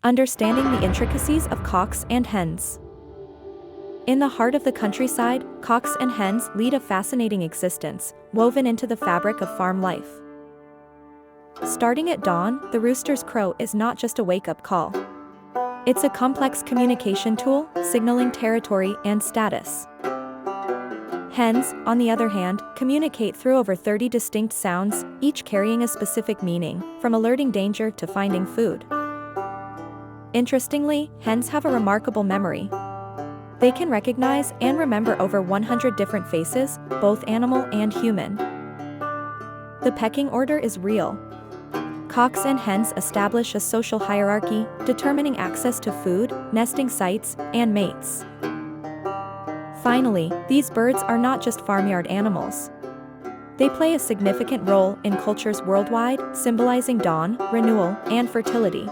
Understanding the intricacies of cocks and hens. In the heart of the countryside, cocks and hens lead a fascinating existence, woven into the fabric of farm life. Starting at dawn, the rooster's crow is not just a wake-up call. It's a complex communication tool, signaling territory and status. Hens, on the other hand, communicate through over 30 distinct sounds, each carrying a specific meaning, from alerting danger to finding food. Interestingly, hens have a remarkable memory. They can recognize and remember over 100 different faces, both animal and human. The pecking order is real. Cocks and hens establish a social hierarchy, determining access to food, nesting sites, and mates. Finally, these birds are not just farmyard animals. They play a significant role in cultures worldwide, symbolizing dawn, renewal, and fertility.